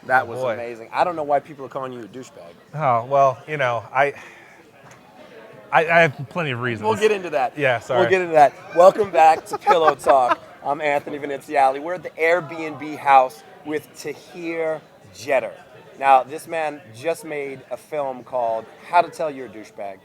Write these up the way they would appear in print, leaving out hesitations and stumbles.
That was amazing. I don't know why people are calling you a douchebag. Oh, well, you know, I have plenty of reasons. We'll get into that. Yeah, sorry. We'll get into that. Welcome back to Pillow Talk. I'm Anthony Veneziale. We're at the Airbnb house with Tahir Jetter. Now, this man just made a film called How to Tell You're a Douchebag.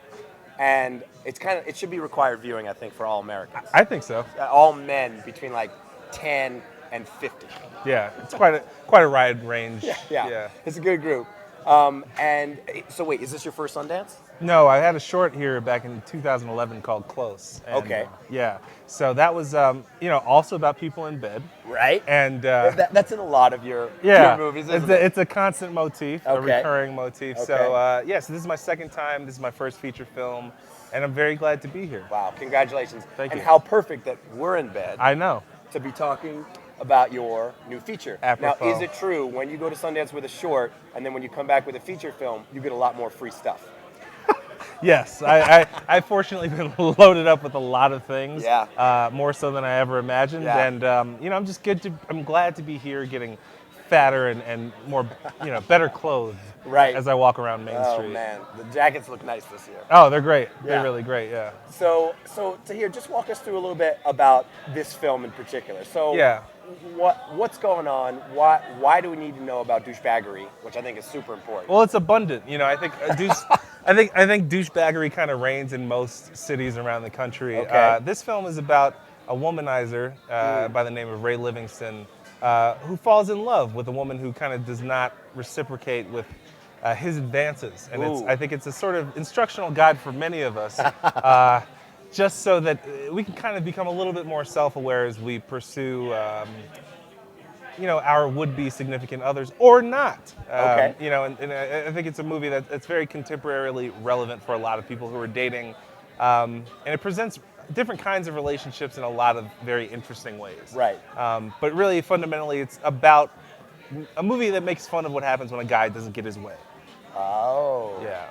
And it should be required viewing, I think, for all Americans. I think so. All men between like 10 and 50. Yeah, it's quite a wide range. Yeah. It's a good group. And so wait, is this your first Sundance? No, I had a short here back in 2011 called Close. And, okay. Yeah. So that was, also about people in bed. Right. And that's in a lot of your movies, isn't it? It's a constant motif, a recurring motif. Okay. So, so this is my second time. This is my first feature film. And I'm very glad to be here. Wow, congratulations. Thank you. And how perfect that we're in bed. I know. To be talking about your new feature. Apropos. Now, is it true when you go to Sundance with a short and then when you come back with a feature film, you get a lot more free stuff? Yes, I've fortunately been loaded up with a lot of things. Yeah. More so than I ever imagined. Yeah. And I'm glad to be here getting fatter and more, better clothed. Right. As I walk around Main Street. Oh man, the jackets look nice this year. Oh, they're great. Yeah. They're really great, yeah. So Tahir, just walk us through a little bit about this film in particular. So yeah. What's going on? Why do we need to know about douchebaggery, which I think is super important? Well, it's abundant. I think I think douchebaggery kind of reigns in most cities around the country. Okay. This film is about a womanizer by the name of Ray Livingston who falls in love with a woman who kind of does not reciprocate with his advances. And I think it's a sort of instructional guide for many of us, just so that we can kind of become a little bit more self-aware as we pursue our would-be significant others, or not. Okay. And I think it's a movie that's very contemporarily relevant for a lot of people who are dating, and it presents different kinds of relationships in a lot of very interesting ways. Right. But really, fundamentally, it's about a movie that makes fun of what happens when a guy doesn't get his way. Oh. Yeah.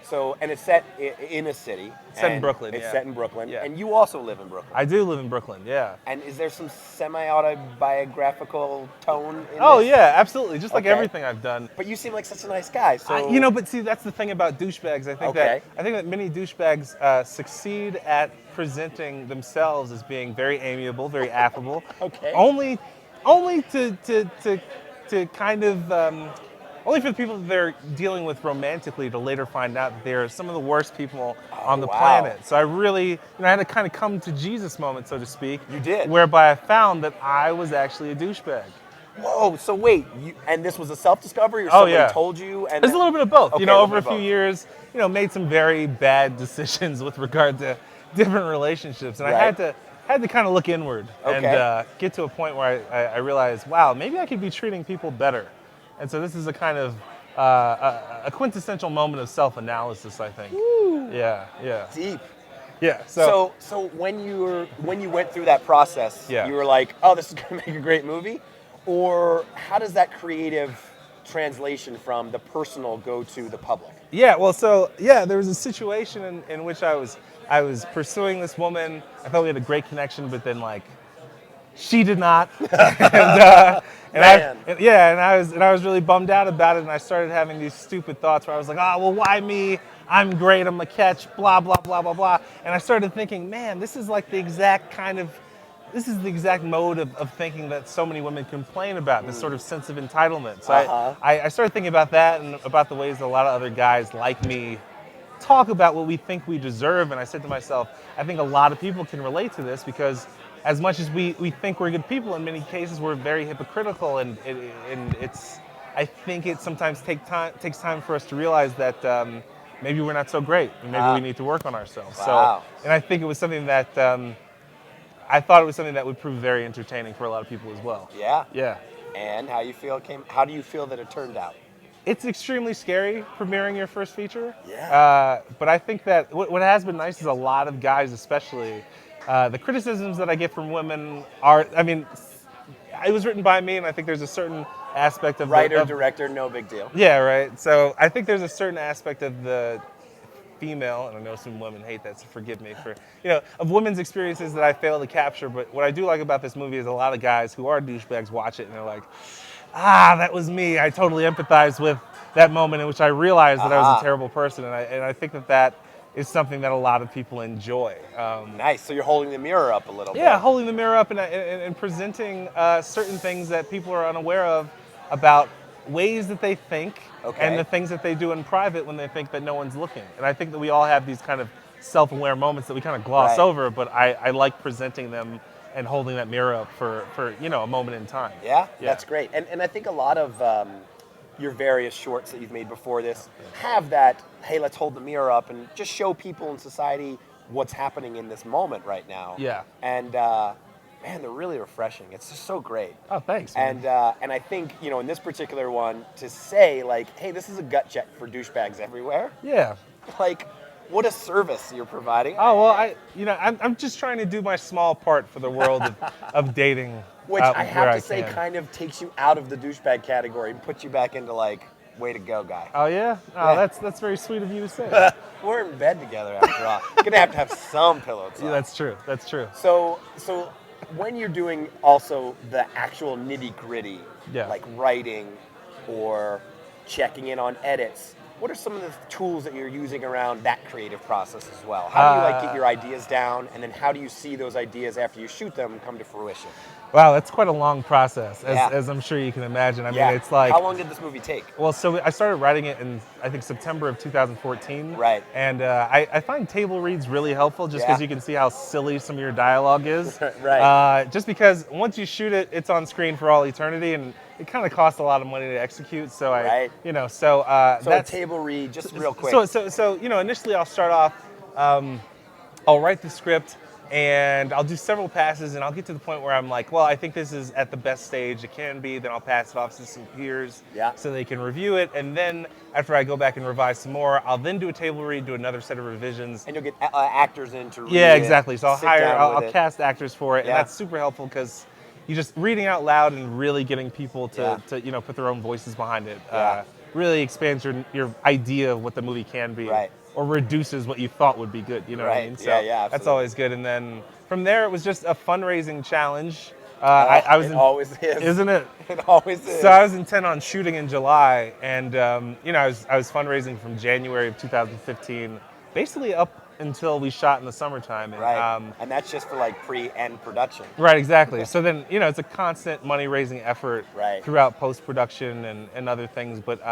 So, and it's set in a city. It's set in Brooklyn, It's set in Brooklyn. Yeah. And you also live in Brooklyn. I do live in Brooklyn, yeah. And is there some semi-autobiographical tone in Oh, this? yeah, absolutely. Just like Okay. everything I've done. But you seem like such a nice guy, so... but see, that's the thing about douchebags. I think that many douchebags succeed at presenting themselves as being very amiable, very affable. Okay. Only to kind of... only for the people that they're dealing with romantically to later find out that they're some of the worst people on the planet. So I really, I had a kind of come to Jesus moment, so to speak. You did. Whereby I found that I was actually a douchebag. Whoa, so wait, and this was a self-discovery or somebody told you? And There's a little bit of both. Okay, Over a few years, made some very bad decisions with regard to different relationships. And I had to kind of look inward and get to a point where I realized, wow, maybe I could be treating people better. And so this is a kind of a quintessential moment of self-analysis, I think. Woo. Yeah. Deep. Yeah. So when you went through that process, you were like, oh, this is going to make a great movie? Or how does that creative translation from the personal go to the public? Yeah. Well, there was a situation in which I was pursuing this woman. I thought we had a great connection, but then she did not. And I was really bummed out about it, and I started having these stupid thoughts where I was like, oh, well, why me? I'm great, I'm a catch, blah, blah, blah, blah, blah. And I started thinking, man, this is like the exact mode of thinking that so many women complain about, this sort of sense of entitlement. So I started thinking about that and about the ways that a lot of other guys like me talk about what we think we deserve. And I said to myself, I think a lot of people can relate to this because as much as we think we're good people, in many cases we're very hypocritical, and I think it sometimes takes time for us to realize that maybe we're not so great, and maybe we need to work on ourselves. Wow. So, and I think it was something that I thought it was something that would prove very entertaining for a lot of people as well. Yeah. Yeah. And how do you feel that it turned out? It's extremely scary premiering your first feature. Yeah. But I think that what has been nice is a lot of guys, especially. The criticisms that I get from women it was written by me, and I think there's a certain aspect of director, no big deal. Yeah, right. So I think there's a certain aspect of the female, and I know some women hate that, so forgive me for, of women's experiences that I fail to capture. But what I do like about this movie is a lot of guys who are douchebags watch it and they're like, that was me. I totally empathize with that moment in which I realized that I was a terrible person, and I think that is something that a lot of people enjoy. Nice. So you're holding the mirror up a little bit. Yeah, holding the mirror up and presenting certain things that people are unaware of about ways that they think and the things that they do in private when they think that no one's looking. And I think that we all have these kind of self-aware moments that we kind of gloss over, but I like presenting them and holding that mirror up for a moment in time. Yeah, that's great. And I think a lot of your various shorts that you've made before this have that, hey, let's hold the mirror up and just show people in society what's happening in this moment right now. Yeah. And man, they're really refreshing. It's just so great. Oh, thanks, man. And I think, in this particular one, to say like, hey, this is a gut check for douchebags everywhere. Yeah. Like, what a service you're providing. Oh, well, I'm just trying to do my small part for the world of dating. Which I have to say kind of takes you out of the douchebag category and puts you back into like, way to go, guy. Oh, yeah? Oh, Yeah. that's very sweet of you to say. We're in bed together after all. Gonna have some pillow talk. Yeah, that's true. That's true. So when you're doing also the actual nitty gritty, like writing or checking in on edits, what are some of the tools that you're using around that creative process as well? How do you get your ideas down, and then how do you see those ideas after you shoot them come to fruition? Wow, that's quite a long process, as I'm sure you can imagine. I mean, it's like... How long did this movie take? Well, so I started writing it in, I think, September of 2014. Right. And I find table reads really helpful just because you can see how silly some of your dialogue is. Right. Just because once you shoot it, it's on screen for all eternity, and it kind of costs a lot of money to execute. So So that's a table read, just real quick. So initially I'll start off, I'll write the script, and I'll do several passes, and I'll get to the point where I'm like, well, I think this is at the best stage it can be. Then I'll pass it off to some peers so they can review it. And then after I go back and revise some more, I'll then do a table read, do another set of revisions. And you'll get actors in to read Yeah, it, exactly. So I'll cast actors for it, and Yeah. that's super helpful because you just reading out loud and really getting people to put their own voices behind it really expands your idea of what the movie can be. Right. Or reduces what you thought would be good, you know what I mean? So absolutely. that's always good. And then from there, it was just a fundraising challenge. It always is. Isn't it? It always is. So I was intent on shooting in July, and I was fundraising from January of 2015, basically up until we shot in the summertime. And, and that's just for like pre-end production. Right, exactly. So then, it's a constant money-raising effort throughout post-production and other things. But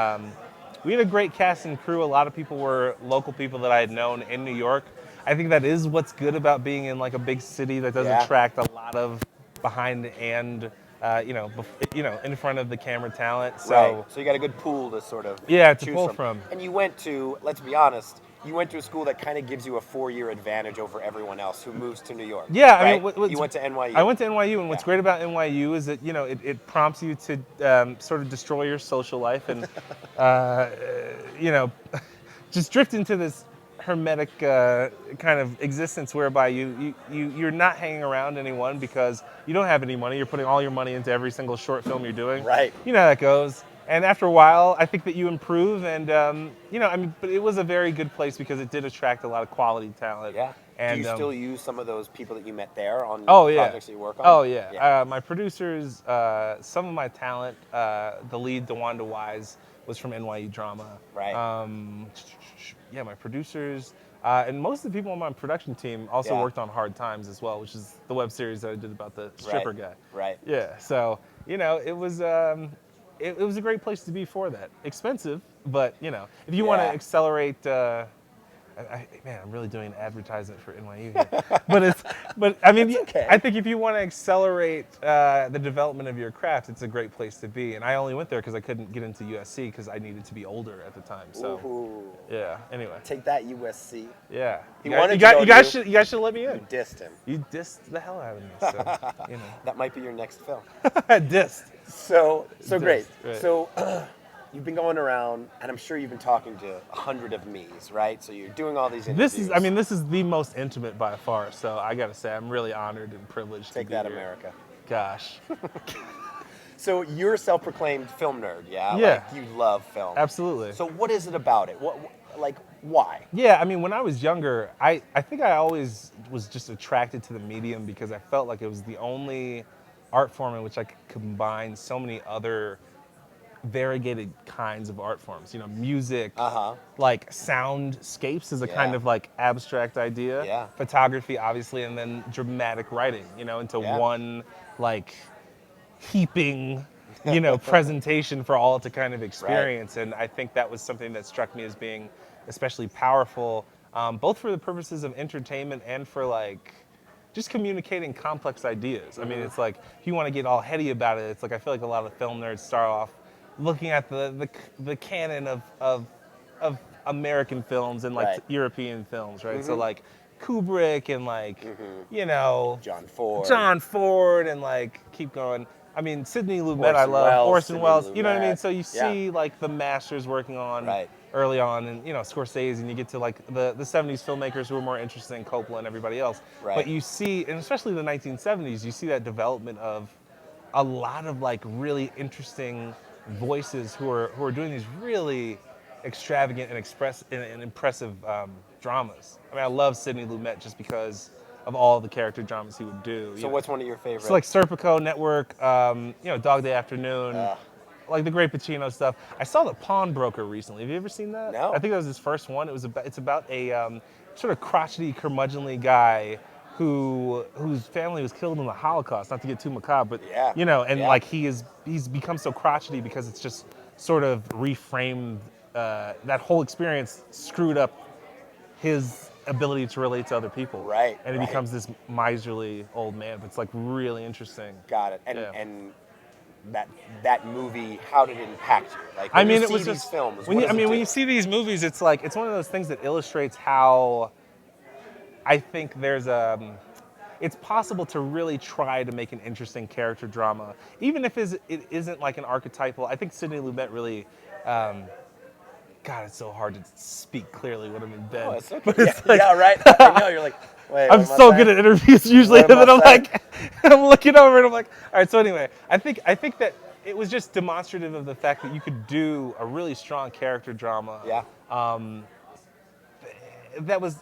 we had a great cast and crew. A lot of people were local people that I had known in New York. I think that is what's good about being in like a big city that does attract a lot of behind and in front of the camera talent. So So you got a good pool to sort of to choose pull from. And you went to, let's be honest, you went to a school that kind of gives you a 4-year advantage over everyone else who moves to New York. Yeah, right? I mean, you went to NYU. I went to NYU, and what's great about NYU is that it prompts you to sort of destroy your social life and just drift into this hermetic kind of existence whereby you're not hanging around anyone because you don't have any money. You're putting all your money into every single short film you're doing. Right. You know how that goes. And after a while, I think that you improve, and but it was a very good place because it did attract a lot of quality talent. Yeah. And, do you still use some of those people that you met there on projects that you work on? Oh yeah. My producers, some of my talent, the lead, DeWanda Wise, was from NYU Drama. Right. My producers, and most of the people on my production team also worked on Hard Times as well, which is the web series that I did about the stripper guy. Right. Yeah. So it was. It was a great place to be for that. Expensive, but if you want to accelerate, I'm really doing an advertisement for NYU here. but I mean, I think if you want to accelerate the development of your craft, it's a great place to be. And I only went there because I couldn't get into USC because I needed to be older at the time. So anyway. Take that, USC. Yeah. You guys should let me in. You dissed him. You dissed the hell out of me. So That might be your next film. Dissed. So great. Right. So you've been going around, and I'm sure you've been talking to 100 of me's, right? So you're doing all these interviews. This is the most intimate by far. So I gotta say, I'm really honored and privileged. Take to be that, here. America. Gosh. So you're a self-proclaimed film nerd, yeah? Yeah. Like, you love film. Absolutely. So what is it about it? Why? Yeah, I mean, when I was younger, I think I always was just attracted to the medium because I felt like it was the only art form in which I could combine so many other variegated kinds of art forms. Music, Uh-huh. like soundscapes is a kind Yeah. of like abstract idea. Yeah. Photography, obviously, and then dramatic writing. Into Yeah. one like heaping, presentation for all to kind of experience. And I think that was something that struck me as being especially powerful, both for the purposes of entertainment and for like just communicating complex ideas. I mean, it's like if you want to get all heady about it, it's like I feel like a lot of film nerds start off looking at the canon of American films and like Right. European films, right? So like Kubrick and like John Ford. And like keep going. I mean, Sidney Lumet, Orson I love. Welles, Orson Sidney Welles, you know what I mean? Lumet. So you Yeah. see like the masters working on Right. early on, and Scorsese, and you get to like the 70s filmmakers who are more interested in Coppola and everybody else. Right. But you see, and especially the 1970s, you see that development of a lot of like really interesting voices who are doing these really extravagant and impressive dramas. I mean, I love Sidney Lumet just because of all the character dramas he would do. So what's one of your favorites? So like Serpico, Network, Dog Day Afternoon, like the great Pacino stuff. I saw The Pawnbroker recently. Have you ever seen that? No. I think that was his first one. It's about a sort of crotchety, curmudgeonly guy whose family was killed in the Holocaust. Not to get too macabre, but like he's become so crotchety because it's just sort of reframed. That whole experience screwed up his ability to relate to other people. Right. And he right. becomes this miserly old man. But it's like really interesting. Got it. Yeah. And that movie, how did it impact you? Like, I mean, you it was see just these films. when you see these movies, it's like it's one of those things that illustrates how I think it's possible to really try to make an interesting character drama, even if it isn't like an archetypal. I think Sidney Lumet really. God, it's so hard to speak clearly when I'm in bed. Oh, it's okay. But it's like, yeah, right. I know, you're like, wait. I'm so good at interviews usually, and then I'm like, I'm looking over and I'm like, all right. So anyway, I think that it was just demonstrative of the fact that you could do a really strong character drama. Yeah.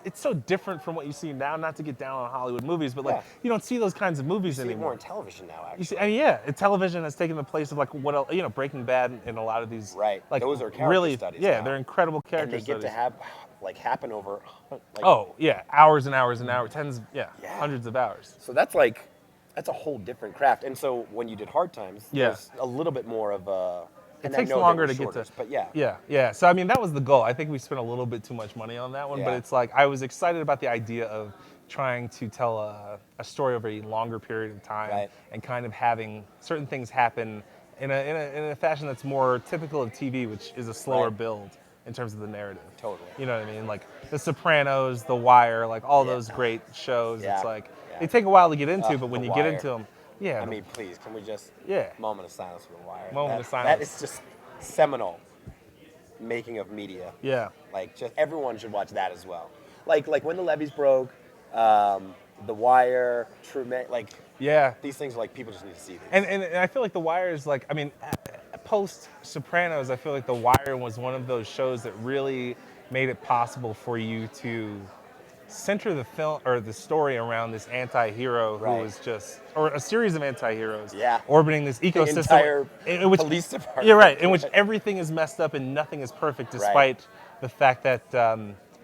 It's so different from what you see now. Not to get down on Hollywood movies, but like Yeah. you don't see those kinds of movies You see it anymore. more in television now, actually. You see, I mean, yeah, television has taken the place of like what else, Breaking Bad and a lot of these. Right. Like Those are character really, studies yeah, now. they're incredible character and they get studies. to have happen over. Like, Oh yeah, hours and hours and hours, Yeah. hundreds of hours. So that's a whole different craft. And so when you did Hard Times, Yeah. there's a little bit more of a. It and I takes know they longer were to get shorter, to. But yeah. Yeah. So I mean, that was the goal. I think we spent a little bit too much money on that one, but Yeah. it's like I was excited about the idea of trying to tell a story over a longer period of time, Right. and kind of having certain things happen in a fashion that's more typical of TV, which is a slower Right. build in terms of the narrative. Totally. You know what I mean? Like The Sopranos, The Wire, like all those great shows. Yeah. It's like Yeah. they take a while to get into, but when The you get Wire. into them, yeah. I mean, please, can we just. Yeah. Moment of silence for The Wire. Moment of silence. That is just seminal making of media. yeah. Like, just everyone should watch that as well. Like When the Levees Broke, The Wire, Truman, like, Yeah. these things, like, people just need to see these. And I feel like The Wire is like, I mean, post Sopranos, I feel like The Wire was one of those shows that really made it possible for you to center the film or the story around this anti-hero who Right. was or a series of anti-heroes Yeah. orbiting this ecosystem. entire in which, police department. Yeah, right. In which everything is messed up and nothing is perfect, despite the fact that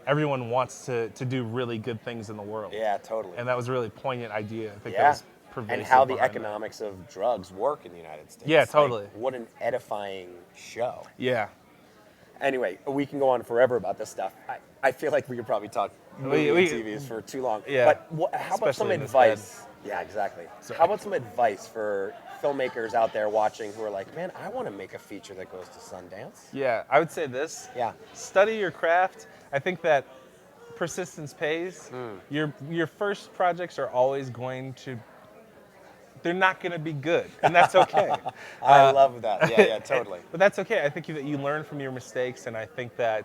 everyone wants to do really good things in the world. Yeah, totally. And that was a really poignant idea. I think that Yeah. was pervasive And how the behind it. economics of drugs work in the United States. Yeah, Like, totally. what an edifying show. Yeah. Anyway, we can go on forever about this stuff. I feel like we could probably talk movie and TVs for too long. Yeah. But how about some Especially in this advice? Yeah, exactly. Sorry. How about some advice for filmmakers out there watching who are like, man, I want to make a feature that goes to Sundance? Yeah, I would say this. Yeah. Study your craft. I think that persistence pays. Your first projects are always they're not going to be good, and that's okay. I love that. Yeah, totally. But that's okay. I think that you learn from your mistakes, and I think that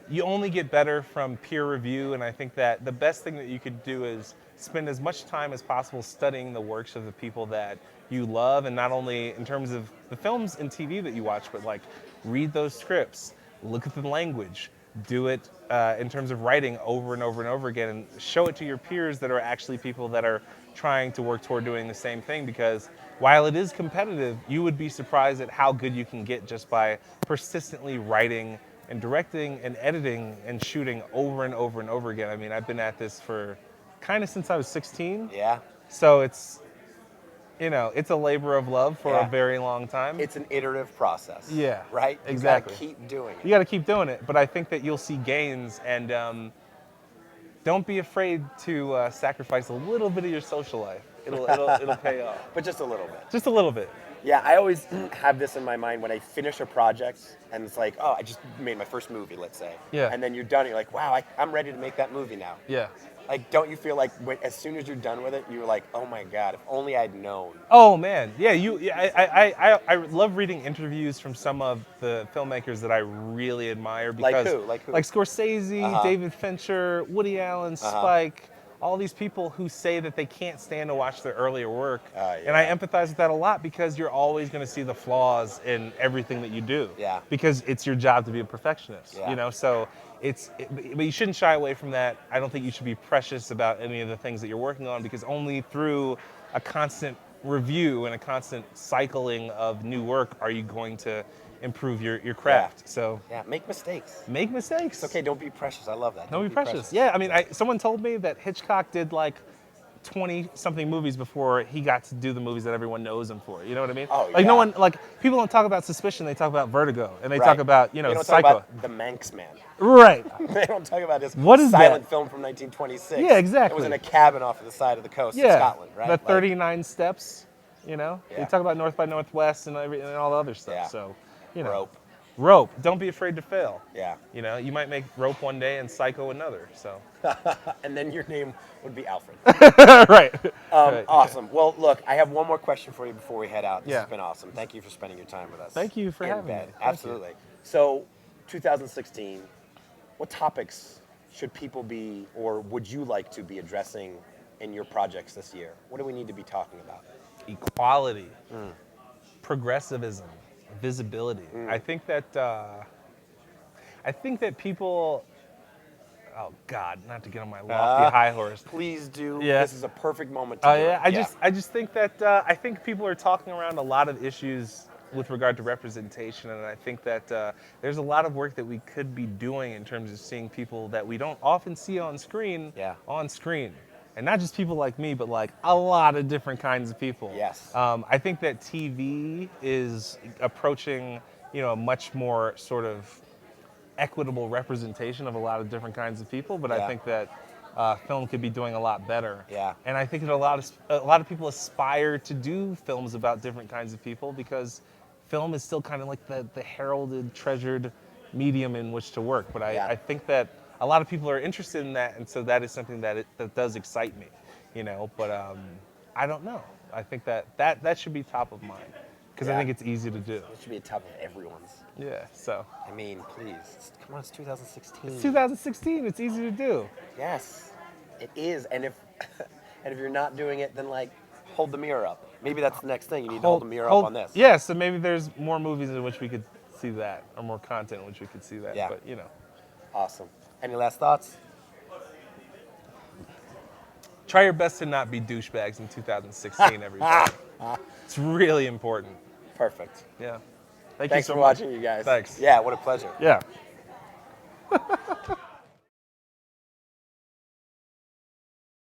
you only get better from peer review, and I think that the best thing that you could do is spend as much time as possible studying the works of the people that you love, and not only in terms of the films and TV that you watch, but like read those scripts, look at the language, do it in terms of writing over and over and over again, and show it to your peers that are actually people that are trying to work toward doing the same thing. Because while it is competitive, you would be surprised at how good you can get just by persistently writing and directing and editing and shooting over and over and over again. I mean, I've been at this for kind of since I was 16. Yeah. So it's, it's a labor of love for a very long time. It's an iterative process. Yeah. Right? Exactly. You gotta keep doing it. You got to keep doing it. But I think that you'll see gains, and don't be afraid to sacrifice a little bit of your social life. It'll pay off. But just a little bit. Just a little bit. Yeah, I always have this in my mind when I finish a project and it's like, oh, I just made my first movie, let's say. Yeah. And then you're done, you're like, wow, I'm ready to make that movie now. Yeah. Like, don't you feel like as soon as you're done with it, you're like, oh my God, if only I'd known. Oh man, yeah. I love reading interviews from some of the filmmakers that I really admire. Because, Like who? Like Scorsese, David Fincher, Woody Allen, Spike. All these people who say that they can't stand to watch their earlier work. And I empathize with that a lot, because you're always going to see the flaws in everything that you do. Yeah. Because it's your job to be a perfectionist. Yeah. So but you shouldn't shy away from that. I don't think you should be precious about any of the things that you're working on, because only through a constant review and a constant cycling of new work are you going to improve your craft. Yeah. So make mistakes. make mistakes. It's okay, don't be precious. I love that. Don't be precious. Yeah, I mean, someone told me that Hitchcock did like 20-something movies before he got to do the movies that everyone knows him for. You know what I mean? Oh, like yeah. no one, like people don't talk about Suspicion. They talk about Vertigo, and they Right. talk about They don't Psycho. talk about the Manx Man. Right. They don't talk about this What is silent that? film from 1926. Yeah, exactly. It was in a cabin off of the side of the coast of Yeah. Scotland, right? The 39 steps. They Yeah. talk about North by Northwest and all the other stuff. Yeah. So Rope. Rope. Don't be afraid to fail. Yeah. You might make Rope one day and Psycho another. So. And then your name would be Alfred. Right. Awesome. Well, look, I have one more question for you before we head out. This Yeah. has been awesome. Thank you for spending your time with us. Thank you for in having bed. me. Thank Absolutely. So, 2016, what topics should people be, or would you like to be addressing in your projects this year? What do we need to be talking about? Equality, progressivism, visibility. I think that people. Oh God, not to get on my lofty high horse. Please do. Yeah. This is a perfect moment to do it. I just think that I think people are talking around a lot of issues with regard to representation, and I think that there's a lot of work that we could be doing in terms of seeing people that we don't often see on screen. Yeah. On screen. And not just people like me, but like a lot of different kinds of people. Yes. I think that TV is approaching, a much more sort of equitable representation of a lot of different kinds of people. But I think that film could be doing a lot better. Yeah. And I think that a lot of people aspire to do films about different kinds of people, because film is still kind of like the heralded, treasured medium in which to work. But I think that a lot of people are interested in that, and so that is something that does excite me, But I don't know. I think that should be top of mind, because I think it's easy to do. It should be a top of everyone's. Yeah. So. I mean, please. Come on, it's 2016. It's 2016. It's easy to do. Yes, it is. And if you're not doing it, then hold the mirror up. Maybe that's the next thing. You need to hold the mirror up on this. Yeah. So maybe there's more movies in which we could see that, or more content in which we could see that. Yeah. But Awesome. Any last thoughts? Try your best to not be douchebags in 2016, everybody. It's really important. Perfect. Yeah. Thanks you so for much. watching, you guys. Thanks. Yeah, what a pleasure. Yeah.